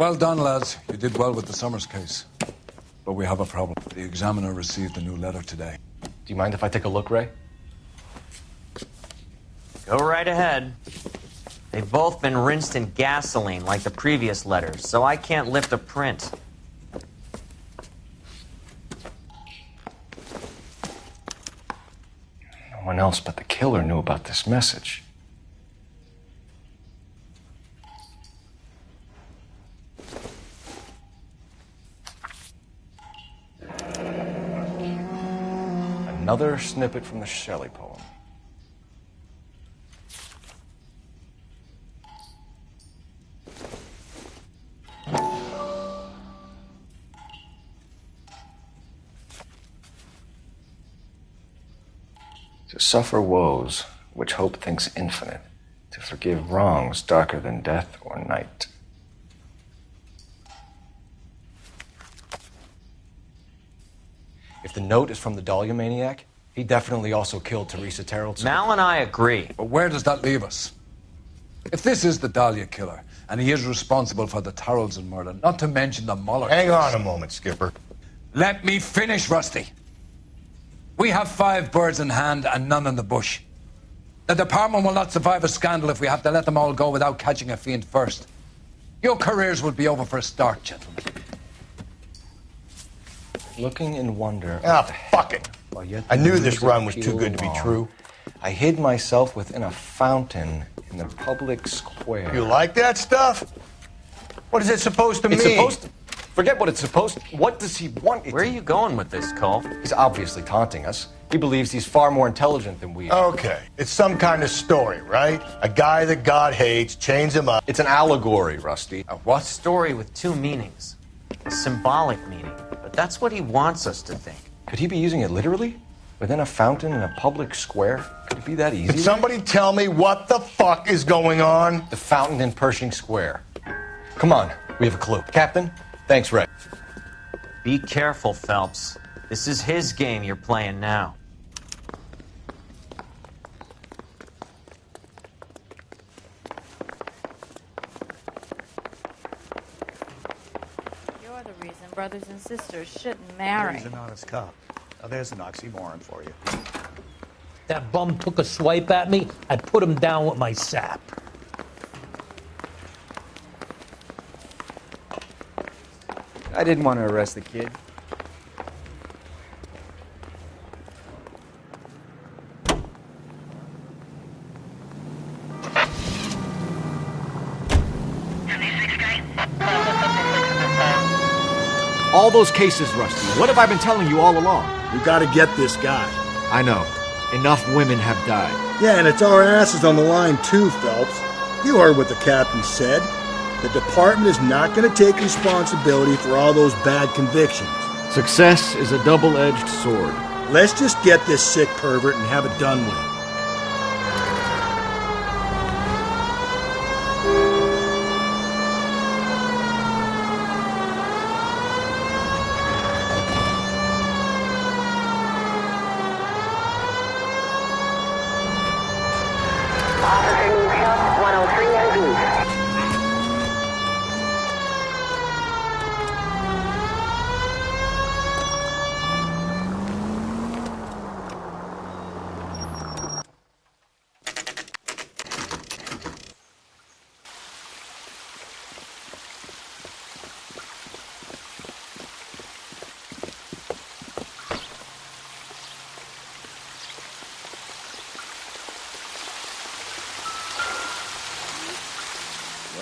Well done, lads. You did well with the Summers case. But we have a problem. The examiner received a new letter today. Do you mind if I take a look, Ray? Go right ahead. They've both been rinsed in gasoline like the previous letters, so I can't lift a print. No one else but the killer knew about this message. Another snippet from the Shelley poem. To suffer woes which hope thinks infinite, to forgive wrongs darker than death or night. If the note is from the Dahlia maniac, he definitely also killed Teresa Terrell. Mal and I agree. But where does that leave us? If this is the Dahlia killer, and he is responsible for the Tarrelson murder, not to mention the Muller Hang case. on a moment, Skipper. Let me finish, Rusty. We have 5 birds in hand and none in the bush. The department will not survive a scandal if we have to let them all go without catching a fiend first. Your careers will be over for a start, gentlemen. Looking in wonder. Ah, fuck it. I knew this run was too Peel good to be along, true. I hid myself within a fountain in the public square. You like that stuff? What is it supposed to mean? It's supposed to... Forget what it's supposed to... What does he want it Where are to... you going with this, Cole? He's obviously taunting us. He believes he's far more intelligent than we are. Okay, it's some kind of story, right? A guy that God hates, chains him up. It's an allegory, Rusty. A what? Story with 2 meanings. A symbolic meaning. But that's what he wants us to think. Could he be using it literally? Within a fountain in a public square? Could it be that easy? Can somebody tell me what the fuck is going on? The fountain in Pershing Square. Come on, we have a clue. Captain, thanks, Ray. Be careful, Phelps. This is his game you're playing now. You're the reason brothers and sisters shouldn't marry. He's an honest cop. Now, there's an oxymoron for you. That bum took a swipe at me, I'd put him down with my sap. I didn't want to arrest the kid. All those cases, Rusty. What have I been telling you all along? You gotta get this guy. I know. Enough women have died. Yeah, and it's our asses on the line too, Phelps. You heard what the captain said. The department is not gonna take responsibility for all those bad convictions. Success is a double-edged sword. Let's just get this sick pervert and have it done with.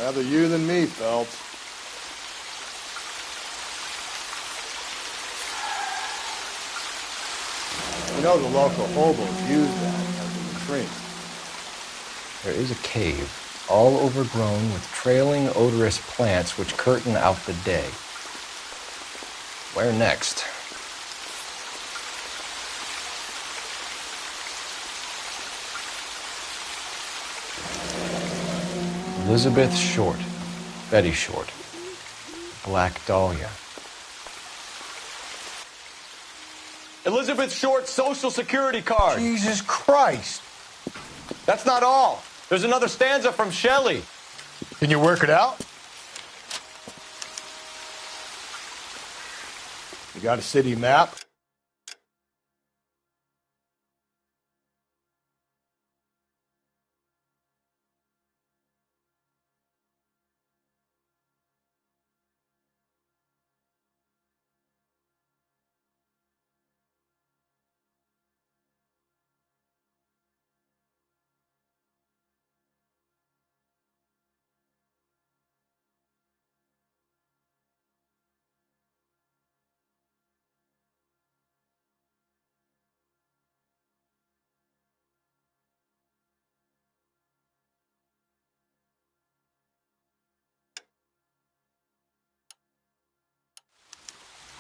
Rather you than me, Phelps. You know the local hobos use that as a retreat. There is a cave, all overgrown with trailing, odorous plants which curtain out the day. Where next? Elizabeth Short, Betty Short, Black Dahlia. Elizabeth Short's Social Security card. Jesus Christ. That's not all. There's another stanza from Shelley. Can you work it out? You got a city map?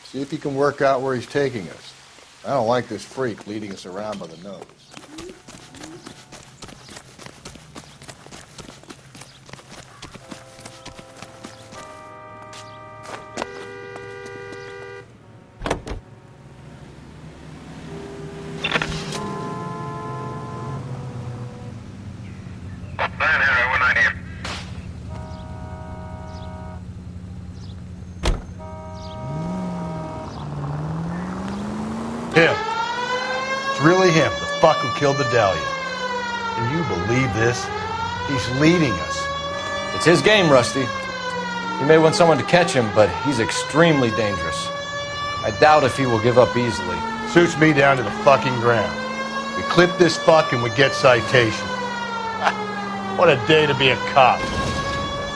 See if you can work out where he's taking us. I don't like this freak leading us around by the nose. Him. It's really him, the fuck who killed the Dahlia. Can you believe this? He's leading us. It's his game, Rusty. He may want someone to catch him, but he's extremely dangerous. I doubt if he will give up easily. Suits me down to the fucking ground. We clip this fuck and we get citation. What a day to be a cop.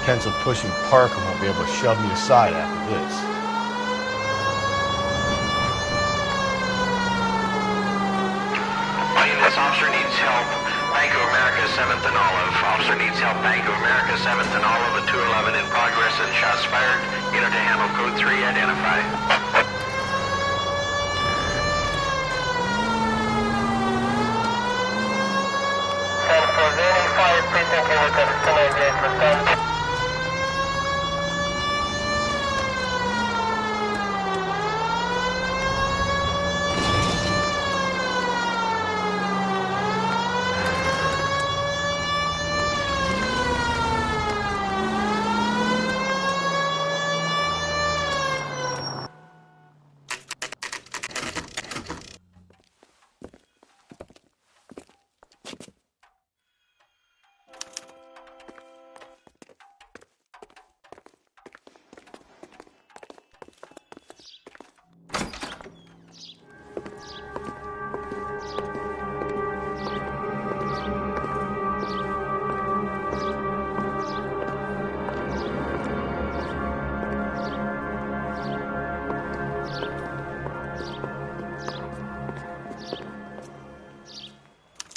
Pencil pushing Parker won't be able to shove me aside after this. This officer needs help. Bank of America, 7th and Olive. Officer needs help. Bank of America, 7th and Olive, at 211 in progress and shots fired. Unit to handle code 3, identify. And for remaining 5 precinct units that are still engaged with them.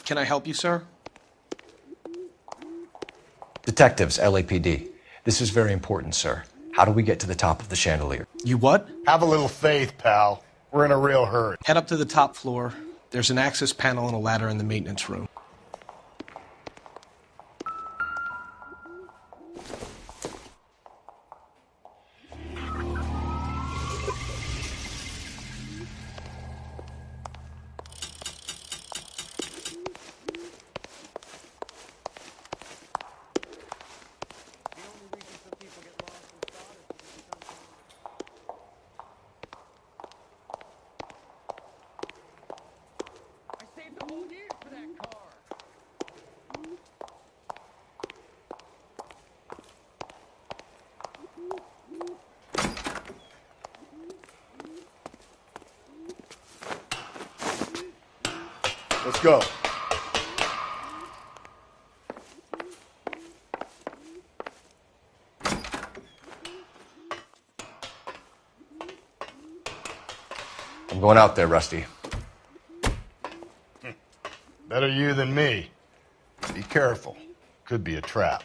Can I help you, sir? Detectives, LAPD. This is very important, sir. How do we get to the top of the chandelier? You what? Have a little faith, pal. We're in a real hurry. Head up to the top floor. There's an access panel and a ladder in the maintenance room. Let's go. I'm going out there, Rusty. Better you than me. Be careful. Could be a trap.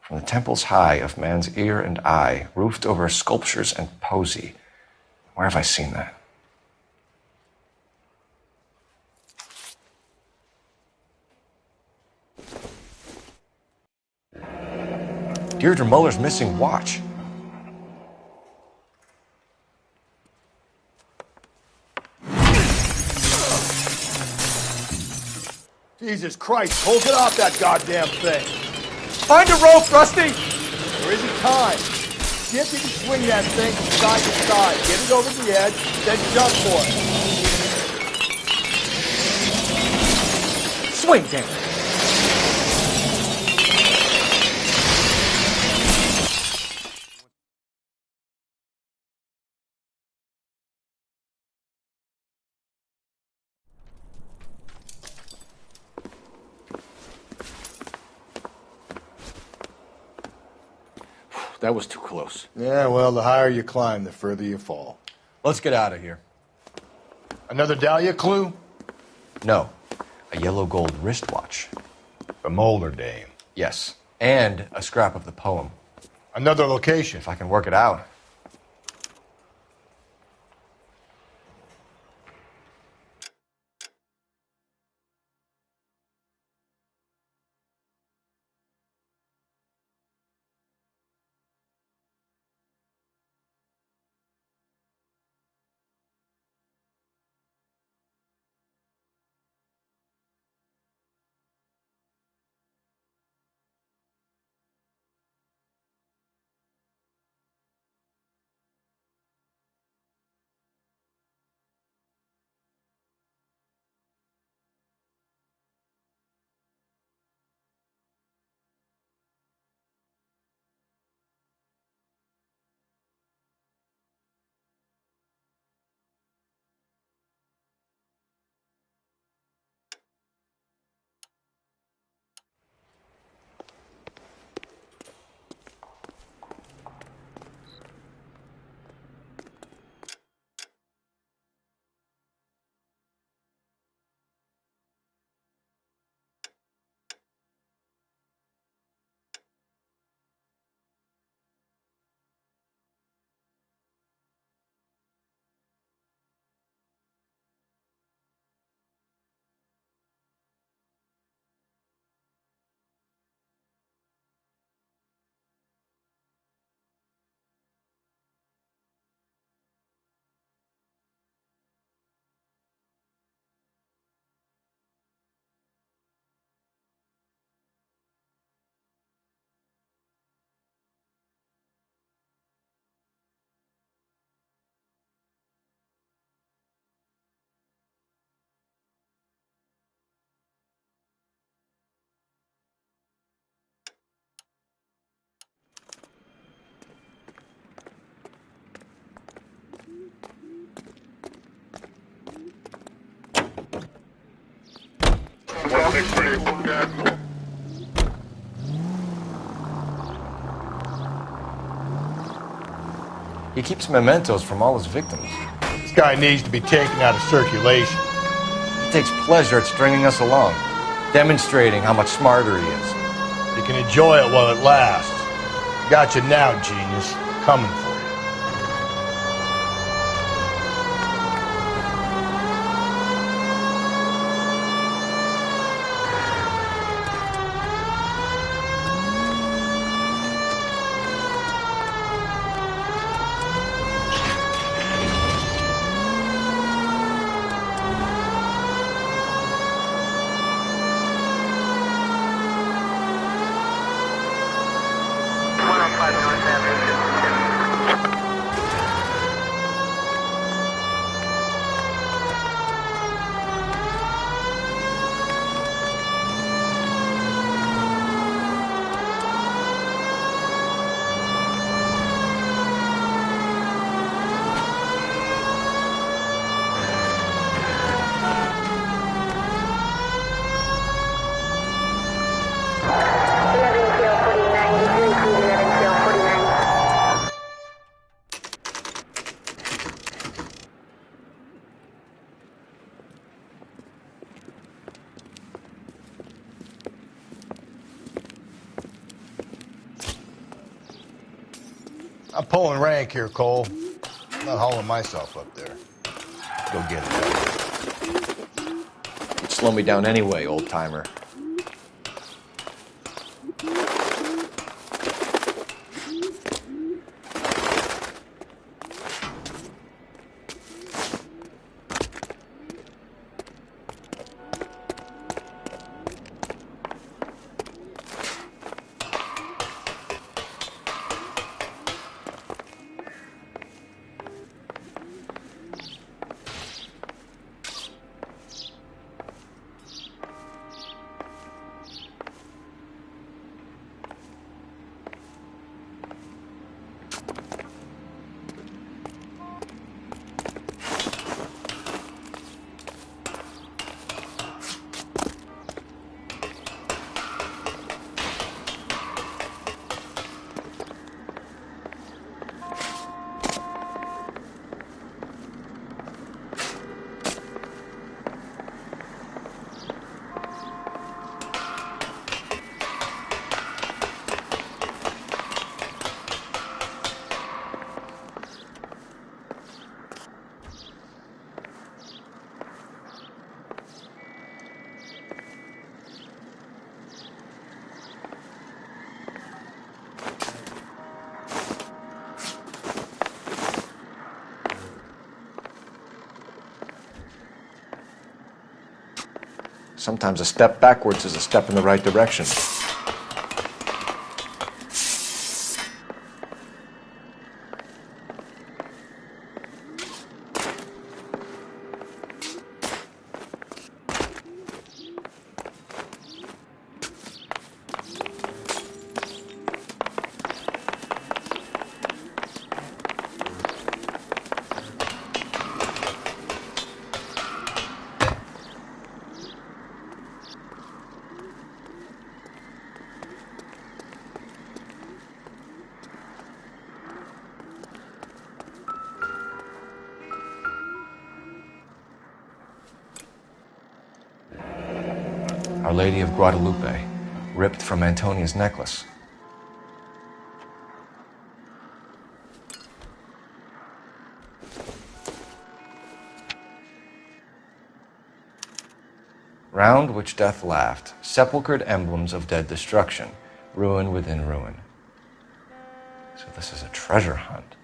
From the temples high of man's ear and eye, roofed over sculptures and poesy. Where have I seen that? Deirdre Muller's missing watch. Jesus Christ, Cole, get off that goddamn thing. Find a rope, Rusty! There isn't time. See if you can swing that thing from side to side. Get it over the edge, then jump for it. Swing, damn it. That was too close. Yeah, well, the higher you climb, the further you fall. Let's get out of here. Another Dahlia clue? No. A yellow gold wristwatch. A Molder dame. Yes. And a scrap of the poem. Another location. If I can work it out. He keeps mementos from all his victims. This guy needs to be taken out of circulation. He takes pleasure at stringing us along, demonstrating how much smarter he is. You can enjoy it while it lasts. Gotcha now, genius. Coming for you. I'm pulling rank here, Cole. I'm not hauling myself up there. Go get it. You'd slow me down anyway, old timer. Sometimes a step backwards is a step in the right direction. Our Lady of Guadalupe, ripped from Antonia's necklace. Round which death laughed, sepulchred emblems of dead destruction, ruin within ruin. So this is a treasure hunt.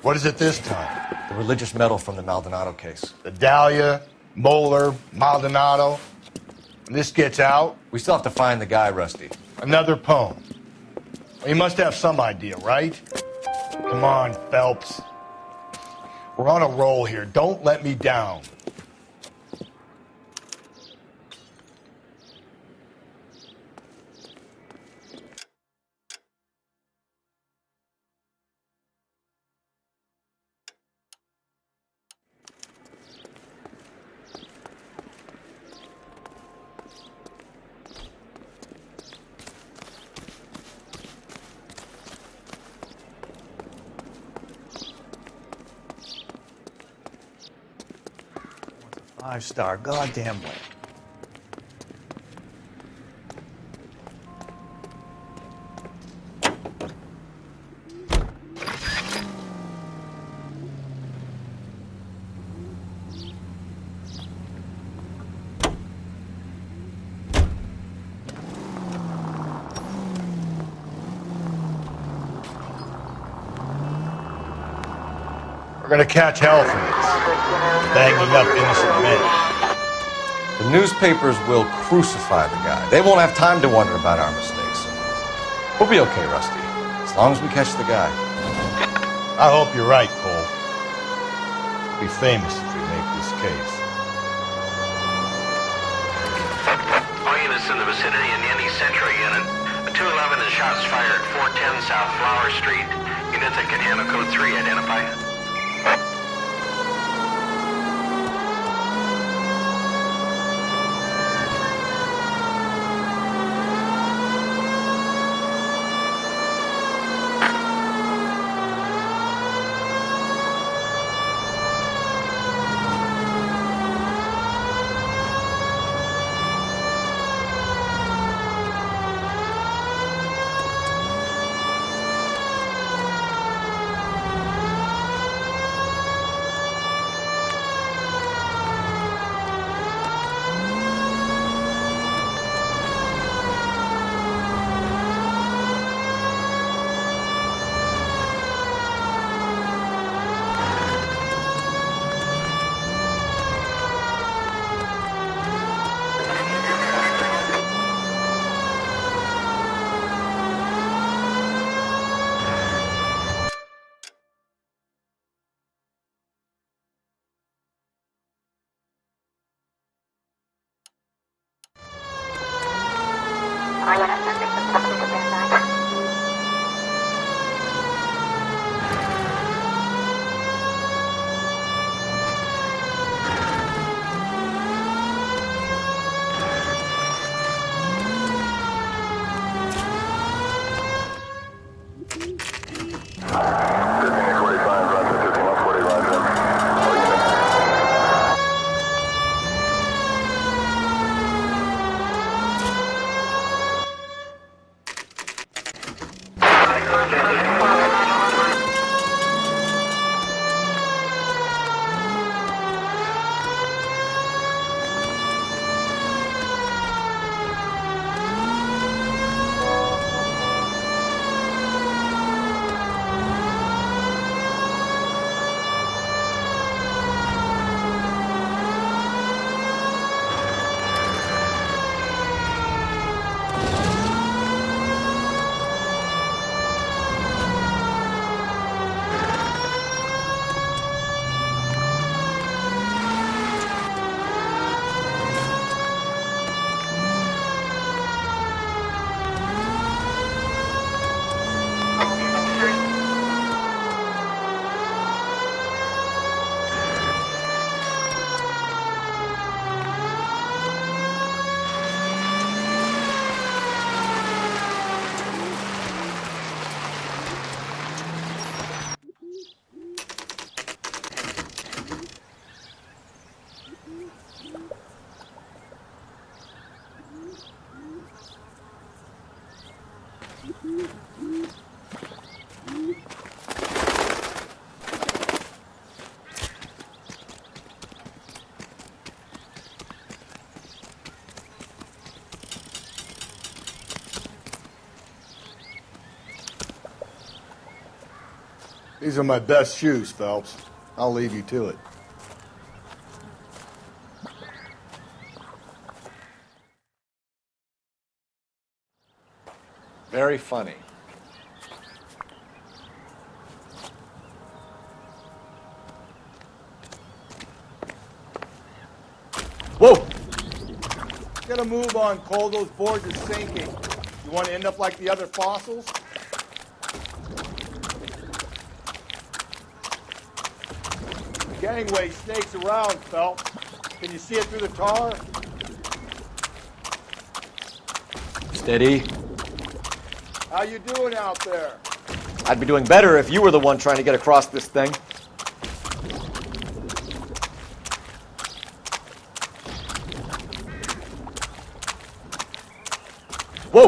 What is it this time? The religious medal from the Maldonado case. The Dahlia, Moeller, Maldonado. When this gets out... We still have to find the guy, Rusty. Another poem. Well, you must have some idea, right? Come on, Phelps. We're on a roll here. Don't let me down. Five-star goddamn way. We're gonna catch hell for this. Banging up innocent men. The newspapers will crucify the guy. They won't have time to wonder about our mistakes. We'll be okay, Rusty, as long as we catch the guy. I hope you're right, Cole. We'll be famous if we make this case. All units in the vicinity in any Central unit. A 211 and shots fired at 410 South Flower Street. Units that can handle code 3 identify. These are my best shoes, Phelps. I'll leave you to it. Very funny. Whoa! Get a move on, Cole. Those boards are sinking. You want to end up like the other fossils? The gangway snakes around, Phelps. Can you see it through the tar? Steady. How you doing out there? I'd be doing better if you were the one trying to get across this thing. Whoa!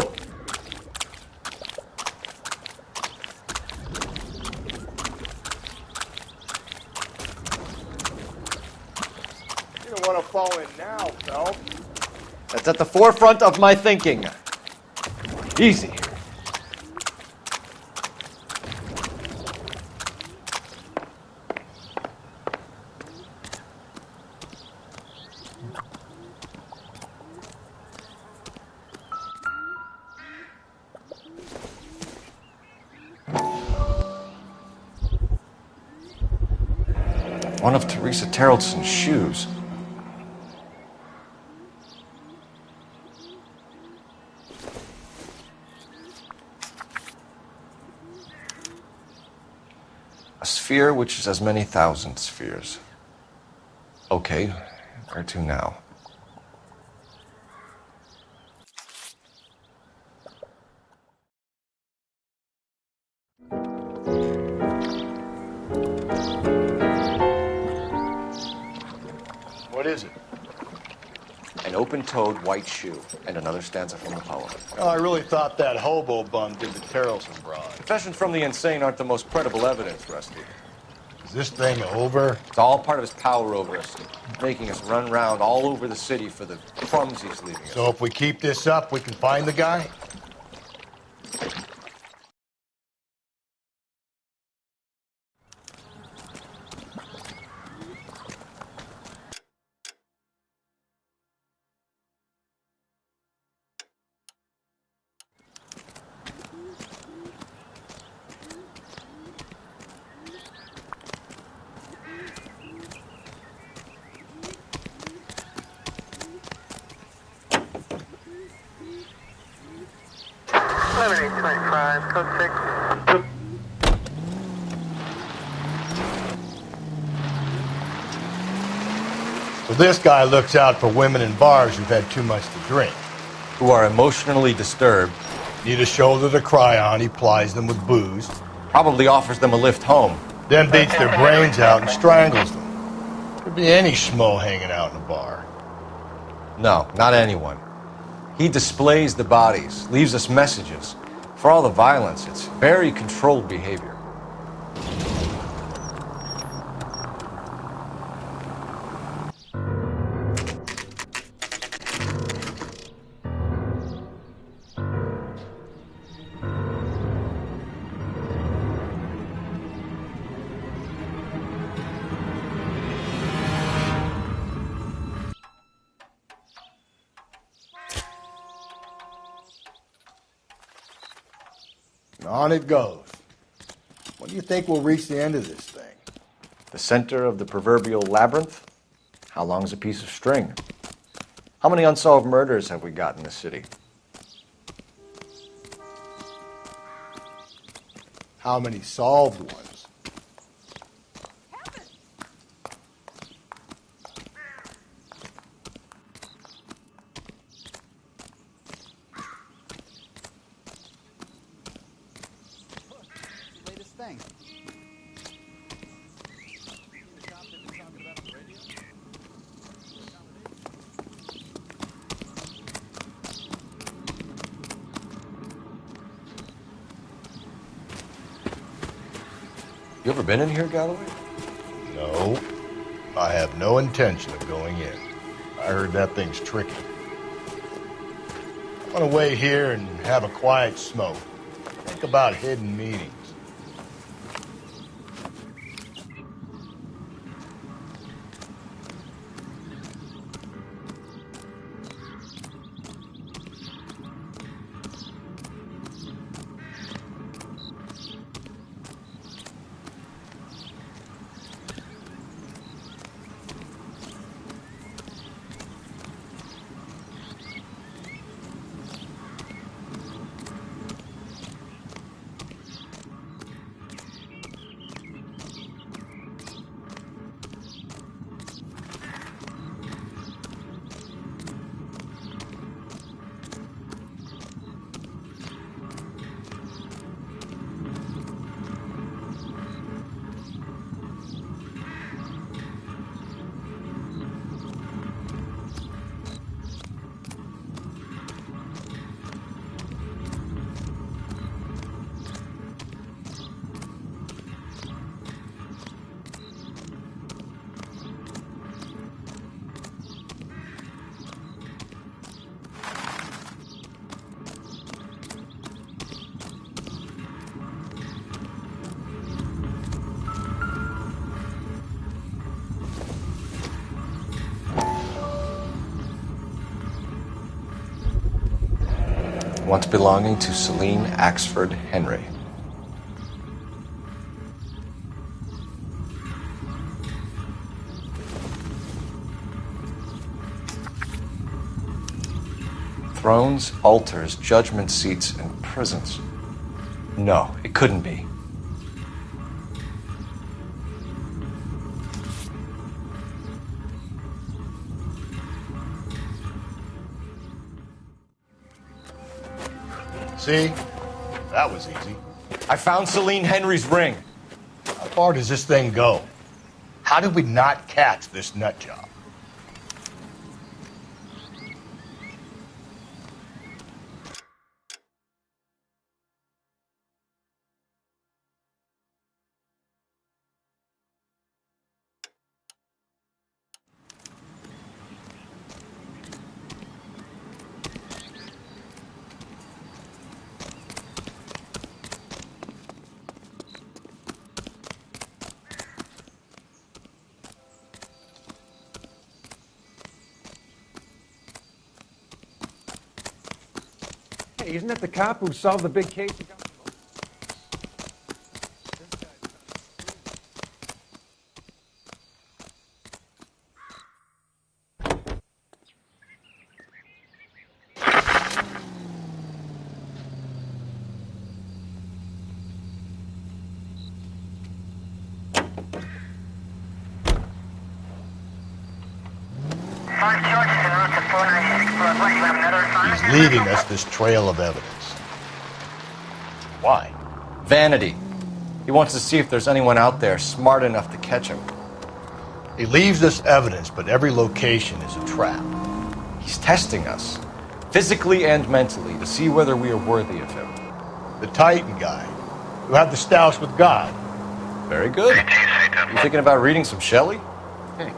You don't want to fall in now, Phelps. That's at the forefront of my thinking. Easy. One of Teresa Terreldson's shoes. A sphere which is as many thousand spheres. Okay, where to now? What is it? An open-toed white shoe, and another stanza from the poem. Oh, I really thought that hobo bum did the Terrelson broad. Confessions from the insane aren't the most credible evidence, Rusty. Is this thing over? It's all part of his power over us, making us run round all over the city for the crumbs he's leaving us. So if we keep this up, we can find the guy? So this guy looks out for women in bars who've had too much to drink. Who are emotionally disturbed. Need a shoulder to cry on, he plies them with booze. Probably offers them a lift home. Then beats their brains out and strangles them. Could be any schmo hanging out in a bar. No, not anyone. He displays the bodies, leaves us messages. For all the violence, it's very controlled behavior. On it goes. When do you think we'll reach the end of this thing? The center of the proverbial labyrinth? How long's a piece of string? How many unsolved murders have we got in this city? How many solved ones? You ever been in here, Galloway? No. I have no intention of going in. I heard that thing's tricky. I'm gonna wait here and have a quiet smoke. Think about hidden meetings. Once belonging to Celine Axford Henry. Thrones, altars, judgment seats, and prisons. No, it couldn't be. See? That was easy. I found Celine Henry's ring. How far does this thing go? How did we not catch this nut job? Hey, isn't that the cop who solved the big case? He's leaving us this trail of evidence. Why? Vanity. He wants to see if there's anyone out there smart enough to catch him. He leaves us evidence, but every location is a trap. He's testing us, physically and mentally, to see whether we are worthy of him. The Titan guy, who had the stoush with God. Very good. You thinking about reading some Shelley? Hey.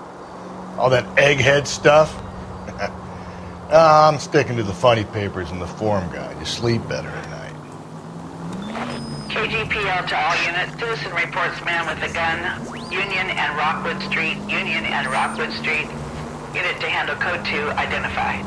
All that egghead stuff? I'm sticking to the funny papers and the form guide. You sleep better at night. KGPL to all units. Citizen reports man with a gun. Union and Rockwood Street. Union and Rockwood Street. Unit to handle code 2. Identify.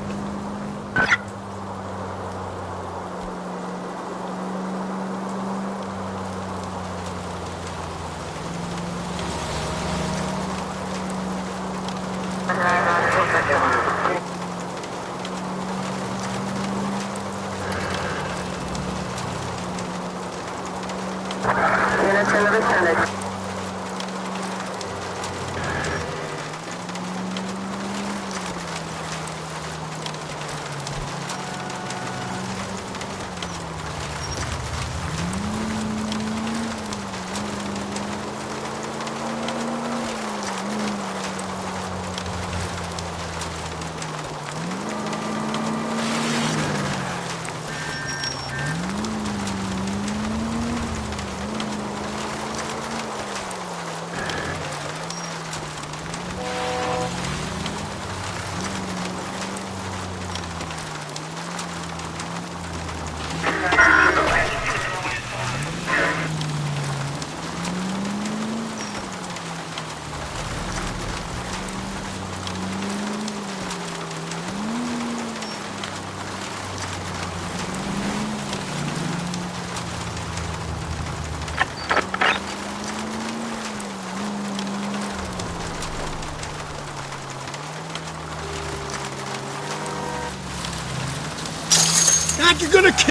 back, you're gonna kill.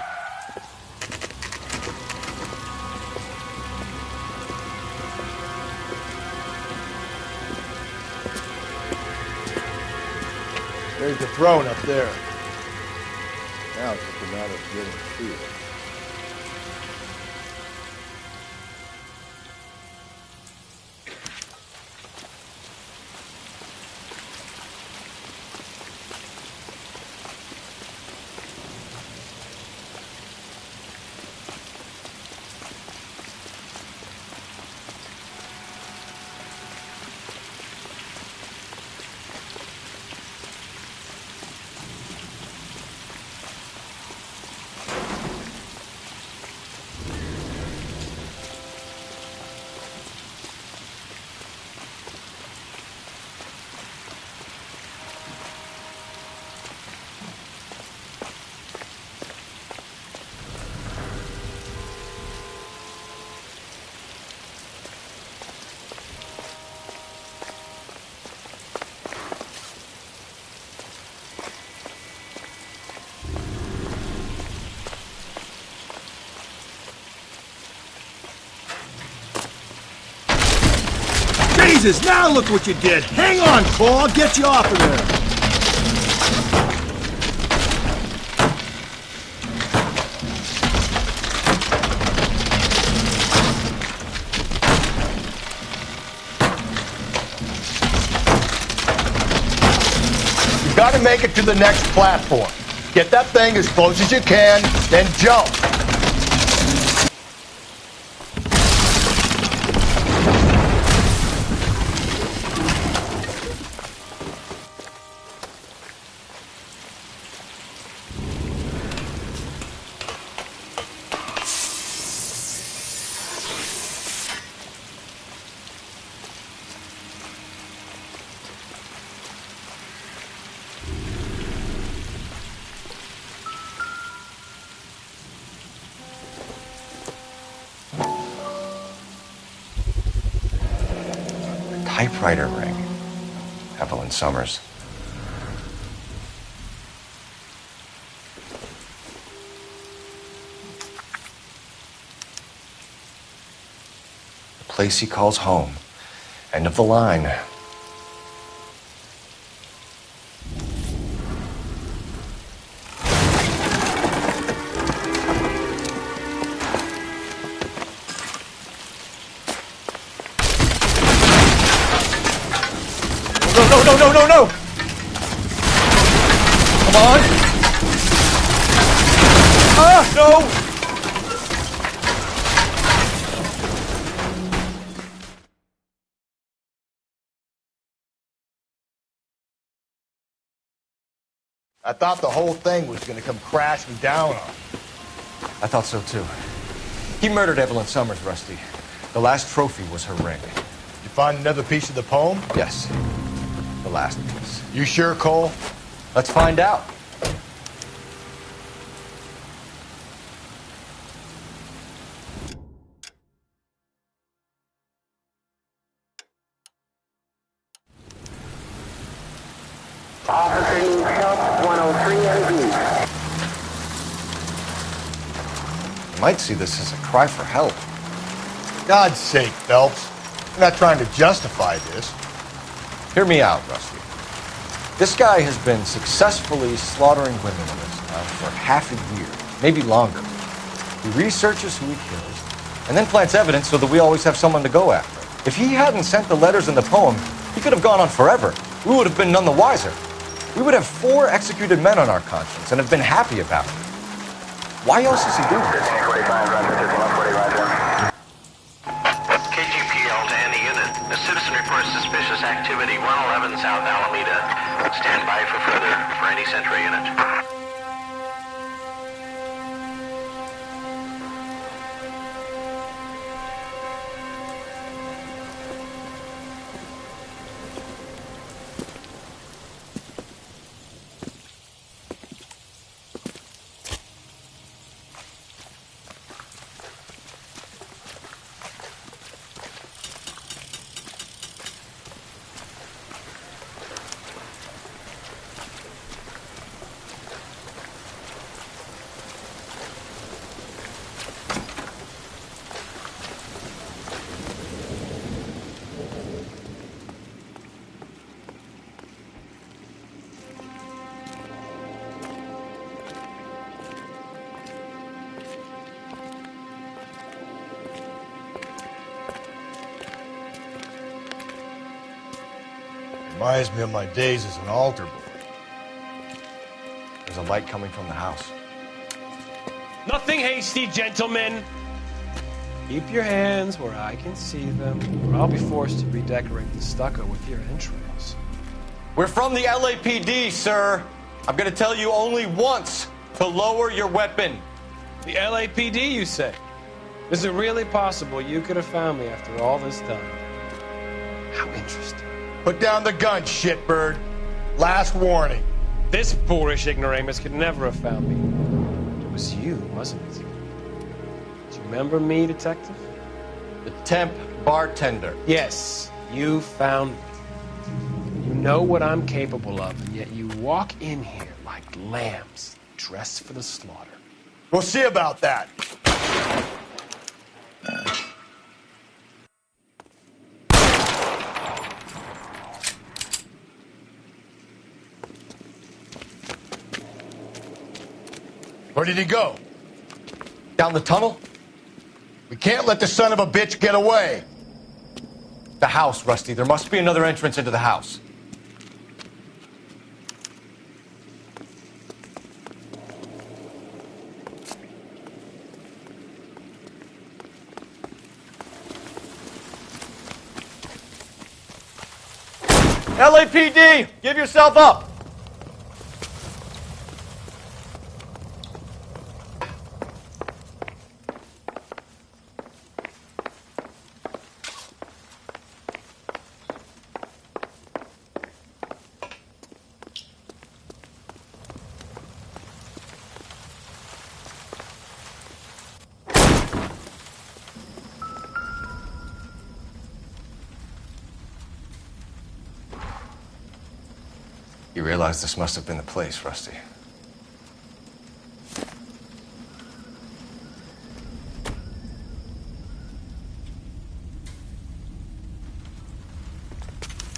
There's the throne up there. Now it's just a matter of getting to it. Jesus, now look what you did. Hang on, Cole, I'll get you off of there. You gotta make it to the next platform. Get that thing as close as you can, then jump. Typewriter ring. Evelyn Summers. The place he calls home. End of the line. No! Come on! Ah, no! I thought the whole thing was gonna come crashing down on him. I thought so too. He murdered Evelyn Summers, Rusty. The last trophy was her ring. You find another piece of the poem? Yes. The last piece. You sure, Cole? Let's find out. Officer needs help, 103 MD. You might see this as a cry for help. God's sake, Phelps. I'm not trying to justify this. Hear me out, Rusty. This guy has been successfully slaughtering women in this town for half a year, maybe longer. He researches who he kills, and then plants evidence so that we always have someone to go after. If he hadn't sent the letters in the poem, he could have gone on forever. We would have been none the wiser. We would have 4 executed men on our conscience and have been happy about it. Why else is he doing this? KGPL to any unit. A citizen reports suspicious activity 111 South Alameda. Stand by for further for any Central unit. Reminds me of my days as an altar boy. There's a light coming from the house. Nothing hasty, gentlemen. Keep your hands where I can see them, or I'll be forced to redecorate the stucco with your entrails. We're from the LAPD, sir. I'm gonna tell you only once to lower your weapon. The LAPD, you say? Is it really possible you could have found me after all this time? How interesting. Put down the gun, shitbird. Last warning. This boorish ignoramus could never have found me. It was you, wasn't it? Do you remember me, detective? The temp bartender. Yes, you found me. You know what I'm capable of, and yet you walk in here like lambs dressed for the slaughter. We'll see about that. Where did he go? Down the tunnel? We can't let the son of a bitch get away. The house, Rusty. There must be another entrance into the house. LAPD! Give yourself up! You realize this must have been the place, Rusty.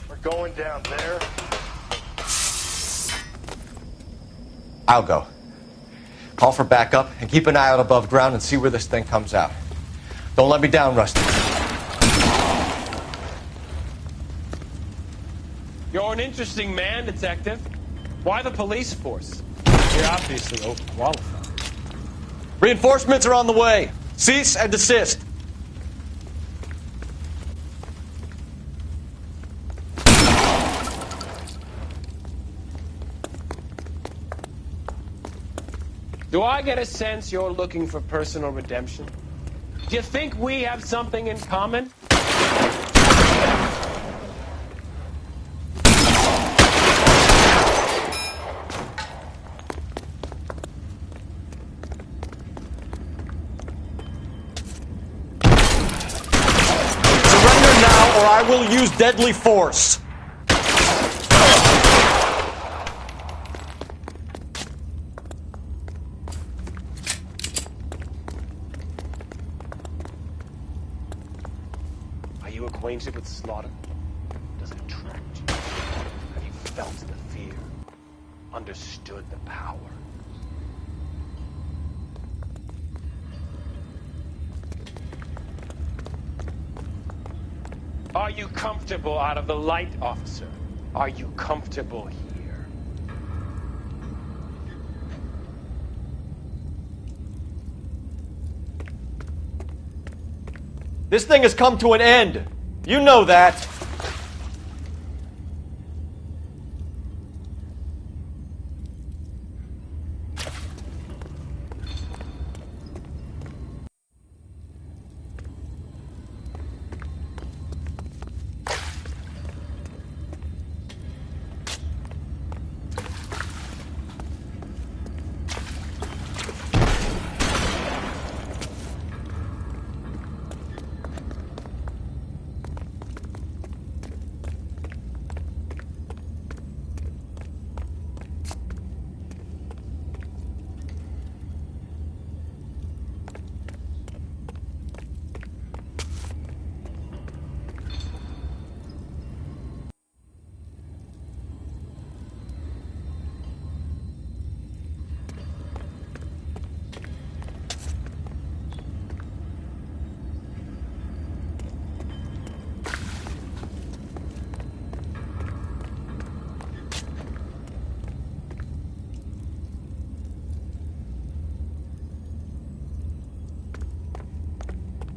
We're going down there. I'll go. Call for backup and keep an eye out above ground and see where this thing comes out. Don't let me down, Rusty. You're an interesting man, detective. Why the police force? You're obviously overqualified. Reinforcements are on the way. Cease and desist. Do I get a sense you're looking for personal redemption? Do you think we have something in common? Or I will use deadly force. Are you acquainted with slaughter? Does it attract you? Have you felt the fear? Understood the power? Are you comfortable out of the light, officer? Are you comfortable here? This thing has come to an end. You know that.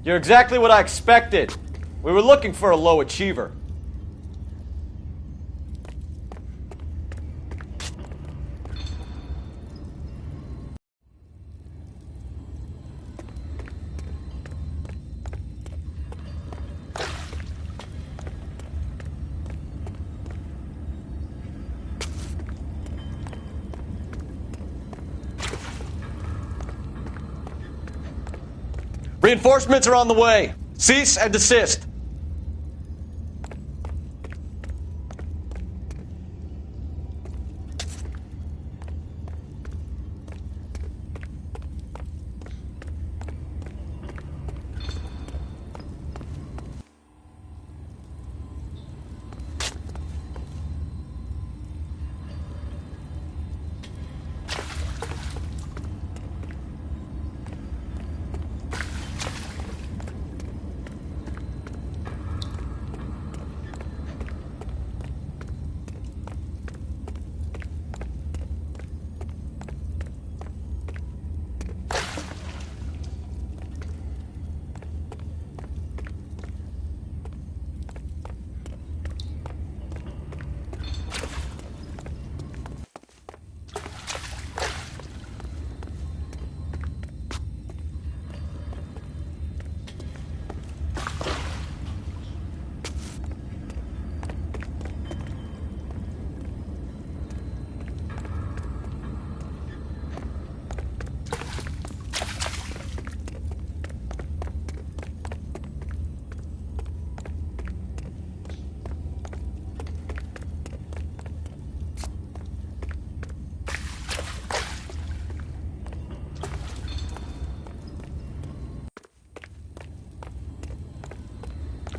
You're exactly what I expected. We were looking for a low achiever. Reinforcements are on the way. Cease and desist.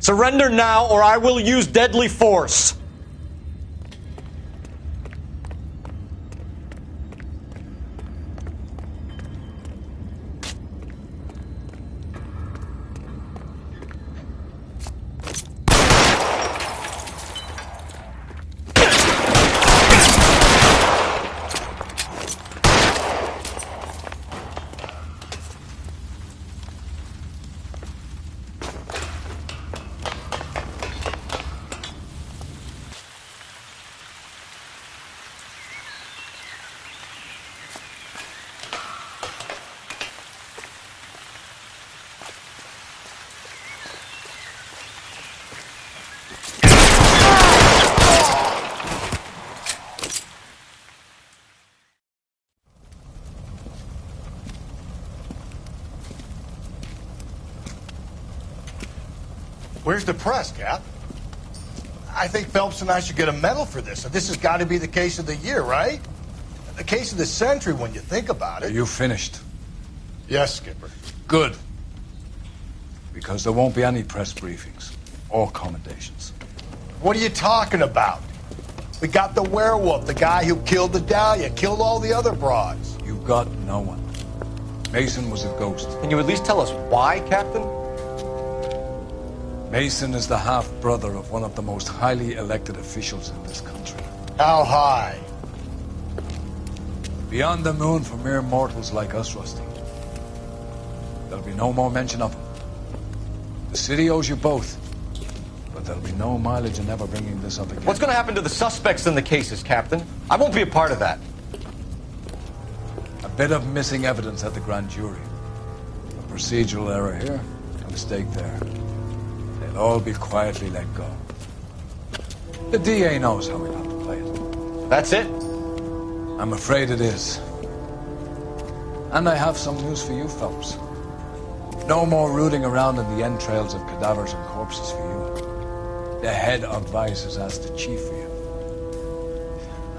Surrender now, or I will use deadly force. Where's the press, Cap? I think Phelps and I should get a medal for this. This has got to be the case of the year, right? The case of the century when you think about it. Are you finished? Yes, Skipper. Good. Because there won't be any press briefings or commendations. What are you talking about? We got the werewolf, the guy who killed the Dahlia, killed all the other broads. You got no one. Mason was a ghost. Can you at least tell us why, Captain? Mason is the half-brother of one of the most highly elected officials in this country. How high? Beyond the moon for mere mortals like us, Rusty. There'll be no more mention of him. The city owes you both, but there'll be no mileage in ever bringing this up again. What's going to happen to the suspects in the cases, Captain? I won't be a part of that. A bit of missing evidence at the grand jury. A procedural error here, a mistake there. They'll all be quietly let go. The DA knows how we'll have to play it. That's it? I'm afraid it is. And I have some news for you, Phelps. No more rooting around in the entrails of cadavers and corpses for you. The head of Vice has asked the chief for you.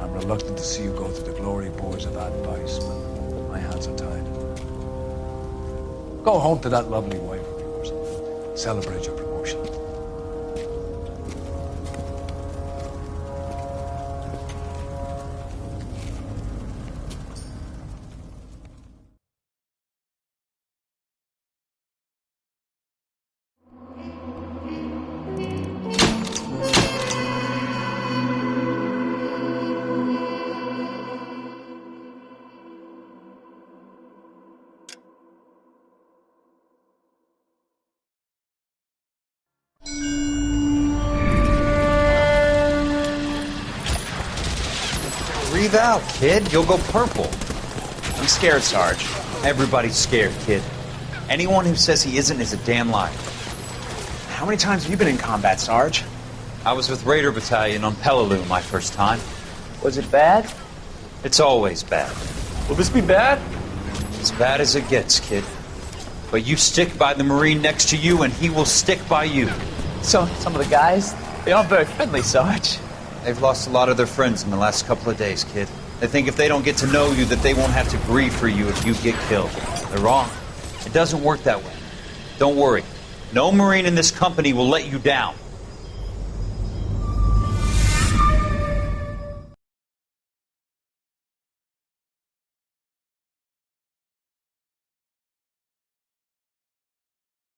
I'm reluctant to see you go to the glory boards of advice, but my hands are tied. Go home to that lovely wife of yours. Celebrate your promotion. breathe out, kid. You'll go purple. I'm scared, Sarge. Everybody's scared, kid. Anyone who says he isn't is a damn liar. How many times have you been in combat, Sarge? I was with Raider Battalion on Peleliu my first time. Was it bad? It's always bad. Will this be bad? As bad as it gets, kid. But you stick by the Marine next to you, and he will stick by you. So, some of the guys, they aren't very friendly, Sarge. They've lost a lot of their friends in the last couple of days, kid. They think if they don't get to know you, that they won't have to grieve for you if you get killed. They're wrong. It doesn't work that way. Don't worry. No Marine in this company will let you down.